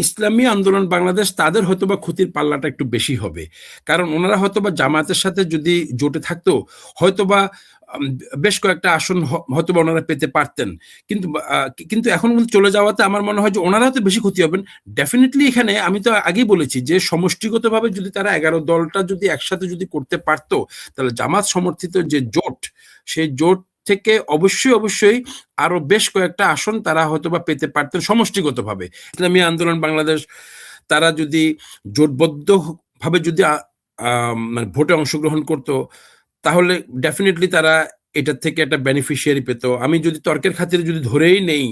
ইসলামী আন্দোলন বাংলাদেশ তাদের হয়তোবা ক্ষতির পাল্লাটা একটু বেশি হবে, কারণ ওনারা হয়তোবা জামায়াতের সাথে যদি জোটে থাকতো হয়তোবা বেশ কয়েকটা আসন হয়তোবা ওনারা পেতে পারতেন, কিন্তু কিন্তু এখন চলে যাওয়াতে আমার মনে হয় যে ওনারা হয়তো বেশি ক্ষতি হবেন। ডেফিনেটলি এখানে আমি তো আগেই বলেছি যে সমষ্টিগতভাবে যদি তারা 11 দলটা যদি একসাথে যদি করতে পারতো, তাহলে জামাত সমর্থিত যে জোট, সেই জোট থেকে অবশ্যই আরো বেশ কয়েকটা আসন তারা হয়তোবা পেতে পারতেন সমষ্টিগতভাবে। ইসলামী আন্দোলন বাংলাদেশ তারা যদি জোটবদ্ধ ভাবে যদি মানে ভোটে অংশগ্রহণ করত, তাহলে ডেফিনেটলি তারা এটার থেকে একটা বেনিফিশিয়ারি পেত। আমি যদি তর্কের খাতিরে যদি ধরেই নেই,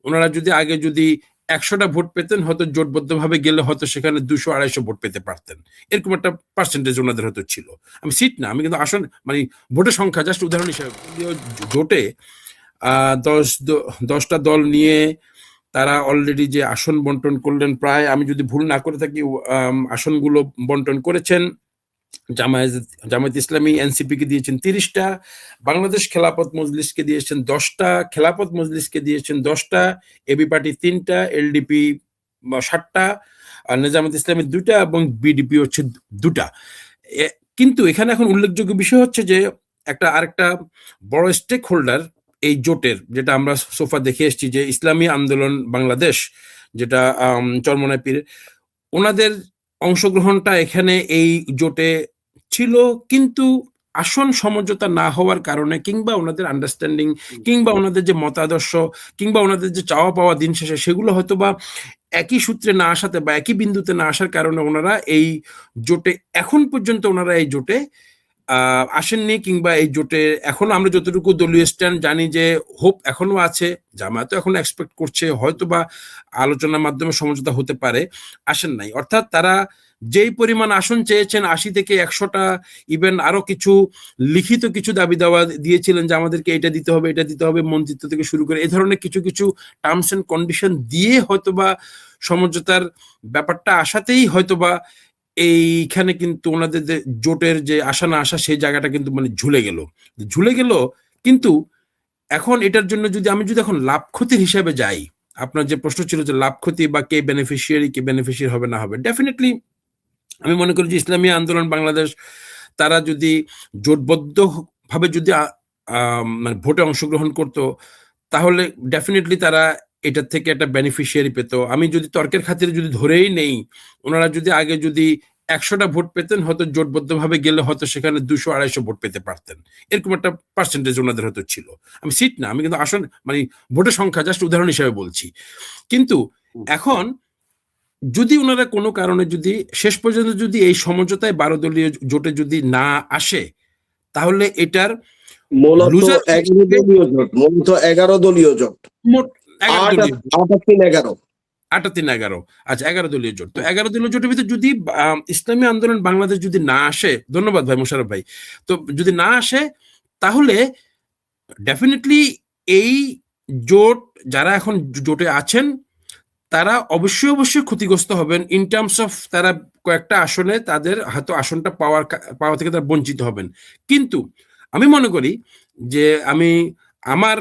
ওনারা যদি আগে যদি 100টা ভোট পেতেন, হয়তো জোটবদ্ধ ভাবে গেলে হয়তো সেখানে 200-250 ভোট পেতে পারতেন, এরকম একটা পার্সেন্টেজ ওনাদের হয়তো ছিল। আমি সিট না, আমি কিন্তু আসন মানে ভোটের সংখ্যা জাস্ট উদাহরণ হিসেবে। জোটে 10টা দল নিয়ে তারা অলরেডি যে আসন বন্টন করলেন, প্রায় আমি যদি ভুল না করে থাকি আসনগুলো বন্টন করেছেন। জামায়াত ইসলামী এনসিপি কে দিয়েছেন 30টা, বাংলাদেশ খেলাফত মজলিসকে দিয়েছেন 10টা, খেলাফত মজলিসকে দিয়েছেন 10টা, এবি পার্টি 3টা, এলডিপি 7টা, আর নিজামাত ইসলামী 2টা এবং বিডিপি হচ্ছে 2টা। কিন্তু এখানে এখন উল্লেখযোগ্য বিষয় হচ্ছে যে আরেকটা বড় স্টেক হোল্ডার এই জোটের, যেটা আমরা সোফা দেখে এসেছি, যে ইসলামী আন্দোলন বাংলাদেশ, যেটা চরমনাই পীর, ওনাদের অংশগ্রহণটা এখানে এই জোটে ছিল, কিন্তু আসন সমঝোতা না হওয়ার কারণে, কিংবা ওনাদের আন্ডারস্ট্যান্ডিং, কিংবা ওনাদের যে মতাদর্শ, কিংবা ওনাদের যে চাওয়া পাওয়া দিন শেষে সেগুলো হয়তোবা একই সূত্রে না আসাতে বা একই বিন্দুতে না আসার কারণে ওনারা এই জোটে এখন পর্যন্ত ওনারা এই জোটে আসেননি, কিংবা এই জোটে এখনো আমরা যতটুকু দলীয় স্ট্যান্ড জানি যে হোপ এখনো আছে, জামায়াত এখন এক্সপেক্ট করছে হয়তোবা আলোচনার মাধ্যমে সমঝোতা হতে পারে, আসেন নাই। অর্থাৎ তারা যেই পরিমাণ আসন চেয়েছেন 80 থেকে 100টা, ইভেন আরো কিছু লিখিত কিছু দাবি দাওয়া দিয়েছিলেন যে আমাদেরকে এটা দিতে হবে, এটা দিতে হবে, মন্ত্রিত্ব থেকে শুরু করে এই ধরনের কিছু কিছু টার্মস এন্ড কন্ডিশন দিয়ে হয়তোবা সমঝোতার ব্যাপারটা আসাতেই হয়তোবা এইখানে কিন্তু ওনাদের যে জোটের যে আসা না আসা, সেই জায়গাটা কিন্তু মানে ঝুলে গেল। কিন্তু এখন এটার জন্য যদি আমি এখন লাভ ক্ষতির হিসাবে যাই, আপনার যে প্রশ্ন ছিল যে লাভ ক্ষতি বা কে বেনিফিশিয়ারি হবে না হবে, ডেফিনেটলি আমি মনে করি যে ইসলামী আন্দোলন বাংলাদেশ তারা যদি জোটবদ্ধ ভাবে যদি মানে ভোটে অংশগ্রহণ করত, তাহলে ডেফিনেটলি তারা এটার থেকে একটা বেনিফিশিয়ারি পেত। আমি যদি তর্কের খাতিরে যদি ধরেই নেই, ওনারা যদি আগে যদি 100টা ভোট পেতেন, হয়তো জোটবদ্ধ ভাবে গেলে হয়তো সেখানে 200-250 ভোট পেতে পারতেন, এরকম একটা পার্সেন্টেজ ওনাদের হয়তো ছিল। আমি সিট না, আমি কিন্তু আসন মানে ভোটের সংখ্যা জাস্ট উদাহরণ হিসেবে বলছি। কিন্তু এখন যদি ওনারা কোনো কারণে যদি শেষ পর্যন্ত যদি এই সমঝোতায় 12 দলীয় জোটে যদি না আসে, তাহলে এটার মূলত লুজার 11 দলীয় জোট, মোট 11 11। আচ্ছা, 11 দলীয় জোট। তো 11 দলীয় জোটের ভিতরে যদি ইসলামী আন্দোলন বাংলাদেশ যদি না আসে, ধন্যবাদ ভাই মোশাররফ ভাই, তো যদি না আসে, তাহলে ডেফিনেটলি এই জোট যারা এখন জোটে আছেন তারা অবশ্যই ক্ষতিগ্রস্ত হবেন ইন টার্মস অফ, তারা কয়েকটা আসনে তাদের হয়তো আসনটা পাওয়া থেকে তারা বঞ্চিত হবেন। কিন্তু আমি মনে করি যে আমার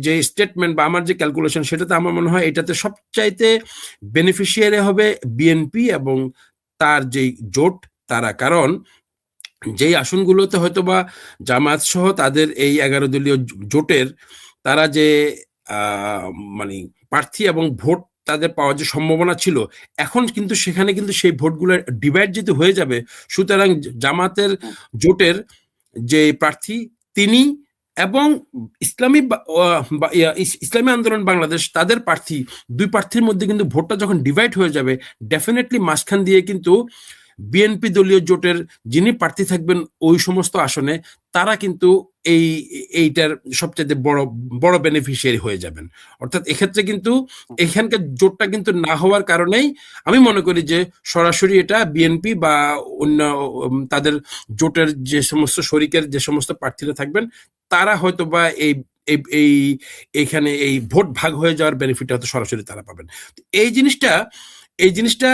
যে স্টেটমেন্ট বা আমার যে ক্যালকুলেশন, সেটাতে আমার মনে হয় এটাতে সবচাইতে বেনিফিশিয়ারি হবে বিএনপি এবং তার যেই জোট তারা। কারণ যেই আসনগুলোতে হয়তোবা জামায়াত সহ তাদের এই 11 দলীয় জোটের তারা যে মানে প্রার্থী এবং ভোট তাদের পাওয়ার যে সম্ভাবনা ছিল, এখন কিন্তু সেখানে কিন্তু সেই ভোটগুলো ডিভাইড যেতে হয়ে যাবে। সুতরাং জামাতের জোটের যে প্রার্থী তিনি এবং ইসলামী আন্দোলন বাংলাদেশ তাদের প্রার্থী, দুই প্রার্থীর মধ্যে কিন্তু ভোটটা যখন ডিভাইড হয়ে যাবে, ডেফিনেটলি মাঝখান দিয়ে কিন্তু বিএনপি দলীয় জোটের যিনি প্রার্থী থাকবেন ওই সমস্ত আসনে, তারা কিন্তু এইটার সবচেয়ে বড় বেনিফিশিয়ারি হয়ে যাবেন। অর্থাৎ এক্ষেত্রে কিন্তু এখানকার জোটটা কিন্তু না হওয়ার কারণেই আমি মনে করি যে সরাসরি এটা বিএনপি বা অন্য তাদের জোটের যে সমস্ত শরিকের যে সমস্ত প্রার্থীরা থাকবেন, তারা হয়তো বা এইখানে এই ভোট ভাগ হয়ে যাওয়ার বেনিফিট হয়তো সরাসরি তারা পাবেন। এই জিনিসটা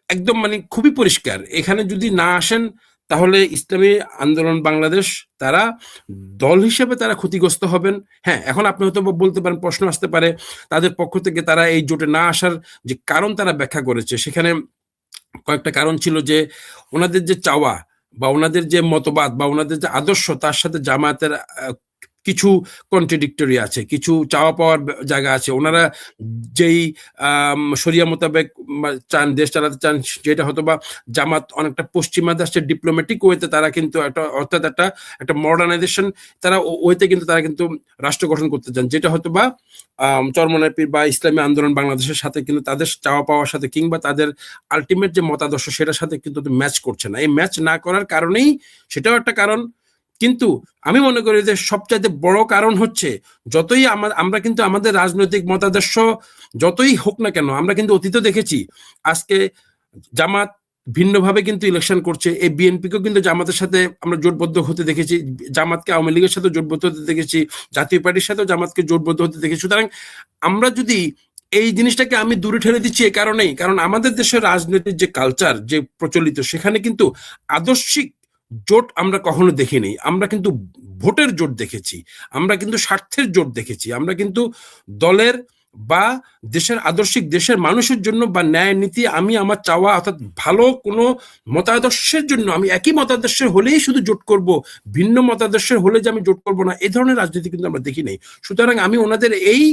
একদম মানে খুবই পরিষ্কার। এখানে যদি না আসেন, তাহলে ইসলামী আন্দোলন বাংলাদেশ তারা দল হিসেবে তারা ক্ষতিগ্রস্ত হবেন। হ্যাঁ, এখন আপনি হয়তো বলতে পারেন, প্রশ্ন আসতে পারে তাদের পক্ষ থেকে তারা এই জোটে না আসার যে কারণ তারা ব্যাখ্যা করেছে, সেখানে কয়েকটা কারণ ছিল যে ওনাদের যে চাওয়া বা ওনাদের যে মতবাদ বা ওনাদের যে আদর্শ, তার সাথে জামায়াতের কিছু কন্ট্রাডিক্টরি আছে, কিছু চাওয়া পাওয়ার জায়গা আছে। ওনারা যেই শরিয়া মোতাবেক চান, দেশ চালাতে চান, যেটা হয়তো বা জামাত অনেকটা পশ্চিমা দেশের ডিপ্লোম্যাটিক ওয়েতে তারা কিন্তু একটা, অর্থাৎ একটা মডার্নাইজেশন তারা ওয়েতে কিন্তু তারা কিন্তু রাষ্ট্র গঠন করতে চান, যেটা হয়তো বা চরমনাই পীর বা ইসলামী আন্দোলন বাংলাদেশের সাথে কিন্তু তাদের চাওয়া পাওয়ার সাথে কিংবা তাদের আলটিমেট যে মতাদর্শ সেটার সাথে কিন্তু ম্যাচ করছে না। এই ম্যাচ না করার কারণেই, সেটাও একটা কারণ। কিন্তু আমি মনে করি যে সবচাইতে বড় কারণ হচ্ছে, যতই আমরা কিন্তু আমাদের রাজনৈতিক মতাদর্শ যতই হোক না কেন, আমরা কিন্তু অতীতে দেখেছি আজকে জামাত ভিন্নভাবে কিন্তু ইলেকশন করছে, এই বিএনপিকেও কিন্তু জামাতের সাথে আমরা জোটবদ্ধ হতে দেখেছি, জামাতকে আওয়ামী লীগের সাথে জোটবদ্ধ হতে দেখেছি, জাতীয় পার্টির সাথেও জামাতকে জোটবদ্ধ হতে দেখেছি। সুতরাং আমরা যদি এই জিনিসটাকে আমি দূরে ঠেলে দিচ্ছি এ কারণেই, কারণ আমাদের দেশের রাজনীতির যে কালচার যে প্রচলিত, সেখানে কিন্তু আদর্শিক জোট আমরা কখনো দেখিনি। আমরা কিন্তু ভোটের জোট দেখেছি, আমরা কিন্তু স্বার্থের জোট দেখেছি, আমরা কিন্তু দলের বা দেশের আদর্শিক, দেশের মানুষের জন্য বা ন্যায় নীতি, আমি আমার চাওয়া অর্থাৎ ভালো কোনো মতাদর্শের জন্য আমি একই মতাদর্শের হলেই শুধু জোট করব, ভিন্ন মতাদর্শের হলে যে আমি জোট করব না, এই ধরনের রাজনীতি কিন্তু আমরা দেখি নাই। সুতরাং আমি ওনাদের এই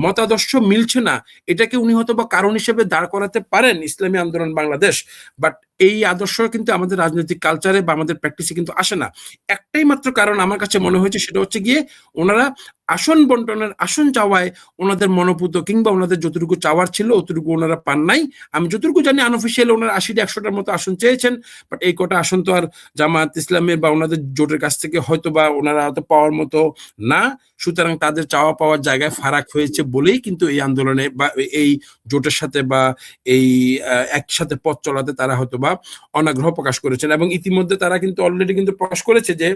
মতাদর্শ মিলছে না, এটাকে উনি হয়তো বা কারণ হিসেবে দাঁড় করাতে পারেন ইসলামী আন্দোলন বাংলাদেশ, বাট এই আদর্শ কিন্তু আমাদের রাজনৈতিক কালচারে বা আমাদের প্র্যাকটিসে কিন্তু আসে না। একটাই মাত্র কারণ আমার কাছে মনে হয়েছে, সেটা হচ্ছে গিয়ে ওনারা আসন বন্টনের, আসন চাওয়ায় ওনাদের মনোপুত কিংবা ওনাদের যতটুকু চাওয়ার ছিল অতটুকু ওনারা পান নাই। আমি যতটুকু জানি আনঅফিসিয়াল ওনারা 80-100টার মতো আসন চেয়েছেন, বাট এই কটা আসন তো আর জামাত ইসলামের বা ওনাদের জোটের কাছ থেকে হয়তো বা ওনারা হয়তো পাওয়ার মতো না। সুতরাং তাদের চাওয়া পাওয়ার জায়গায় ফারাক হয়েছে বলেই কিন্তু এই আন্দোলনে বা এই জোটের সাথে বা এই একসাথে পথ চলাতে তারা হয়তো বা অনাগ্রহ প্রকাশ করেছেন। এবং ইতিমধ্যে তারা কিন্তু অলরেডি কিন্তু প্রকাশ করেছে যে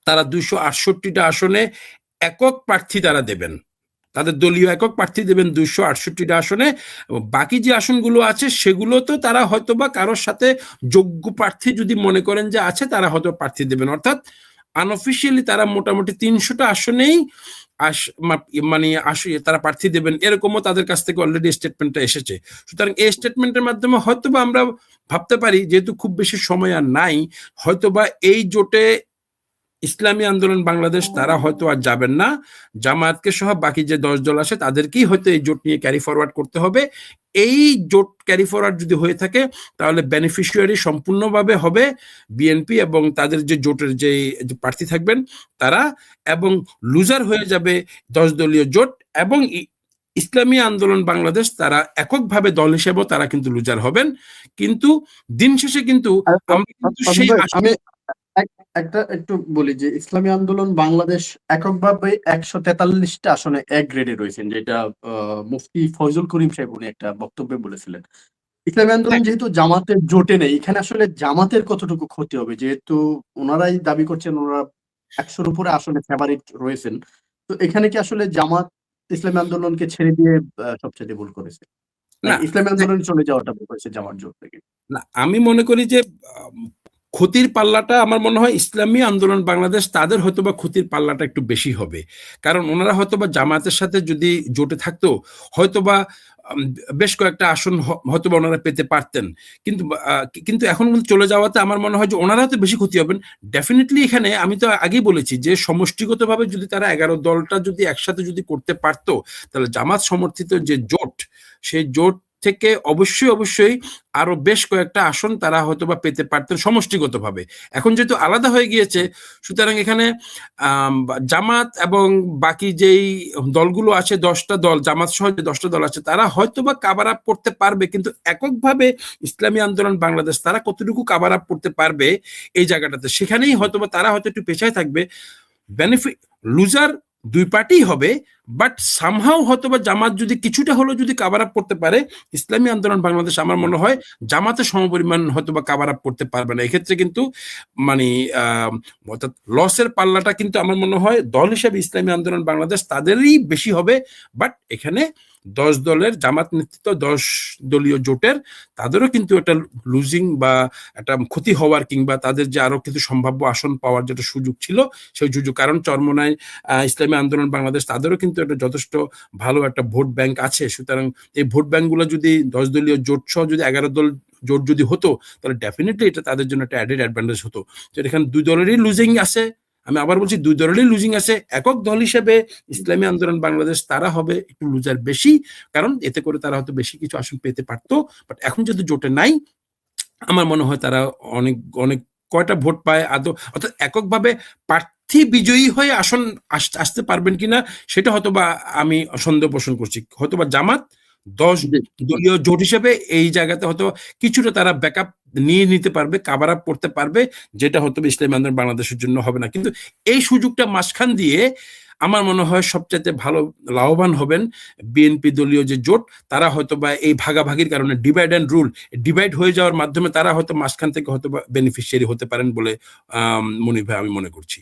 তারা 268টা আসনে একক প্রার্থী তারা দেবেন, তাদের দলীয় একক প্রার্থী দেবেন 268টা আসনে। বাকি যে আসনগুলো আছে সেগুলো তো তারা হয়তো বা কারোর সাথে যোগ্য প্রার্থী যদি মনে করেন যে আছে, তারা হয়তো প্রার্থী দেবেন। অর্থাৎ আনঅফিসিয়ালি তারা মোটামুটি 300টা আসনেই মানে তারা প্রার্থী দেবেন, এরকমও তাদের কাছ থেকে অলরেডি স্টেটমেন্টটা এসেছে। সুতরাং এই স্টেটমেন্টের মাধ্যমে হয়তোবা আমরা ভাবতে পারি, যেহেতু খুব বেশি সময় আর নাই, হয়তোবা এই জোটে ইসলামী আন্দোলন বাংলাদেশ তারা হয়তো আর যাবেন না, জামায়াতকে সহ বাকি যে 10 দল আছে তাদেরকেই হয়তো এই জোট নিয়ে ক্যারি ফরওয়ার্ড করতে হবে। এই জোট ক্যারি ফরওয়ার্ড যদি হয়ে থাকে, তাহলে বেনিফিশিয়ারি সম্পূর্ণভাবে হবে বিএনপি এবং তাদের যে জোটের যে প্রার্থী থাকবেন তারা, এবং লুজার হয়ে যাবে 10 দলীয় জোট, এবং ইসলামী আন্দোলন বাংলাদেশ তারা এককভাবে দল হিসেবেও তারা কিন্তু লুজার হবেন। কিন্তু দিন শেষে কিন্তু আমরা কিন্তু সেই আমি একটা একটু বলি যে ইসলামী আন্দোলন বাংলাদেশ এককভাবে 143টা আসনে এক গ্রেডে রয়েছেন, যেটা মুফতি ফয়জুল করিম সাহেব উনি একটা বক্তব্যে বলেছিলেন। ইসলামী আন্দোলন যেহেতু জামাতের জোটে নেই, এখানে আসলে জামাতের কতটুকু ক্ষতি হবে, যেহেতু ওনারাই দাবি করছেন ওনারা 100-র উপরে আসনে ফেভারিট রয়েছেন, তো এখানে কি আসলে জামাত ইসলামী আন্দোলনকে ছেড়ে দিয়ে সবচেয়ে ভুল করেছে, না, ইসলামী আন্দোলন চলে যাওয়াটা ভুল করেছে জামাত জোট থেকে? না, আমি মনে করি যে ক্ষতির পাল্লাটা আমার মনে হয় ইসলামী আন্দোলন বাংলাদেশ তাদের হয়তোবা ক্ষতির পাল্লাটা একটু বেশি হবে, কারণ ওনারা হয়তোবা জামাতের সাথে যদি জোটে থাকতো হয়তোবা বেশ কয়েকটা আসন হয়তোবা ওনারা পেতে পারতেন। কিন্তু এখন চলে যাওয়াতে আমার মনে হয় যে ওনারা হয়তো বেশি ক্ষতি হবেন। ডেফিনেটলি এখানে আমি তো আগেই বলেছি যে সমষ্টিগতভাবে যদি তারা 11 দলটা যদি একসাথে যদি করতে পারতো, তাহলে জামাত সমর্থিত যে জোট, সেই জোট থেকে অবশ্যই আরো বেশ কয়েকটা আসন তারা হয়তোবা পেতে পারতেন সমষ্টিগতভাবে। এখন যেহেতু আলাদা হয়ে গিয়েছে, সুতরাং এখানে জামাত এবং বাকি যেই দলগুলো আছে, 10টা দল, জামাত সহ যে 10টা দল আছে, তারা হয়তোবা কাভার আপ করতে পারবে, কিন্তু এককভাবে ইসলামী আন্দোলন বাংলাদেশ তারা কতটুকু কাভার আপ করতে পারবে এই জায়গাটাতে, সেখানেই হয়তোবা তারা হয়তো একটু পেছায় থাকবে। বেনিফিট লুজার দুই পার্টি হবে, বাট সামহাও হয়তোবা জামাত যদি কিছুটা হলেও যদি কাভার আপ করতে পারে, ইসলামী আন্দোলন বাংলাদেশ আমার মনে হয় জামাতের সমপরিমাণ হয়তোবা কাভার আপ করতে পারবে না। এক্ষেত্রে কিন্তু মানে অর্থাৎ লসের পাল্লাটা কিন্তু আমার মনে হয় দল হিসেবে ইসলামী আন্দোলন বাংলাদেশ তাদেরই বেশি হবে। বাট এখানে 10 দলের জামাত নেতৃত্ব 10 দলীয় জোটের তাদেরও কিন্তু একটা লুজিং বা একটা ক্ষতি হওয়ার কিংবা তাদের যে আরো কিছু সম্ভাব্য আসন পাওয়ার যেটা সুযোগ ছিল সেই সুযোগ, কারণ চরমোনাই ইসলামী আন্দোলন বাংলাদেশ তাদেরও কিন্তু একটা যথেষ্ট ভালো একটা ভোট ব্যাংক আছে। সুতরাং এই ভোট ব্যাংকগুলো যদি 10 দলীয় জোট সহ যদি 11 দল জোট যদি হতো তাহলে ডেফিনেটলি এটা তাদের জন্য একটা অ্যাডেড অ্যাডভান্টেজ হতো। তো এখানে দুই দলেরই লুজিং আছে, আমি আবার বলছি দুই দলেরই লুজিং আছে। একক দল হিসেবে ইসলামী আন্দোলন বাংলাদেশ তারা হবে একটু লুজার বেশি, কারণ এতে করে তারা হয়তো বেশি কিছু আসন পেতে পারতো। বাট এখন যেহেতু জোটে নাই, আমার মনে হয় তারা অনেক অনেক কয়টা ভোট পায় আদৌ, অর্থাৎ এককভাবে প্রার্থী বিজয়ী হয়ে আসন আসতে পারবেন কিনা সেটা হয়তোবা আমি সন্দেহ পোষণ করছি। হয়তোবা জামাত 10 দলীয় জোট হিসেবে এই জায়গাতে হয়তো কিছুটা তারা ব্যাকআপ নিয়ে নিতে পারবে, কাভার আপ করতে পারবে, যেটা হয়তো ইসলামী আন্দোলন বাংলাদেশের জন্য হবে না। কিন্তু এই সুযোগটা মাঝখান দিয়ে আমার মনে হয় সবচাইতে ভালো লাভবান হবেন বিএনপি দলীয় যে জোট, তারা হয়তো বা এই ভাগাভাগির কারণে ডিভাইড অ্যান্ড রুল, ডিভাইড হয়ে যাওয়ার মাধ্যমে তারা হয়তো মাঝখান থেকে হয়তো বা বেনিফিশিয়ারি হতে পারেন বলে মনির ভাই আমি মনে করছি।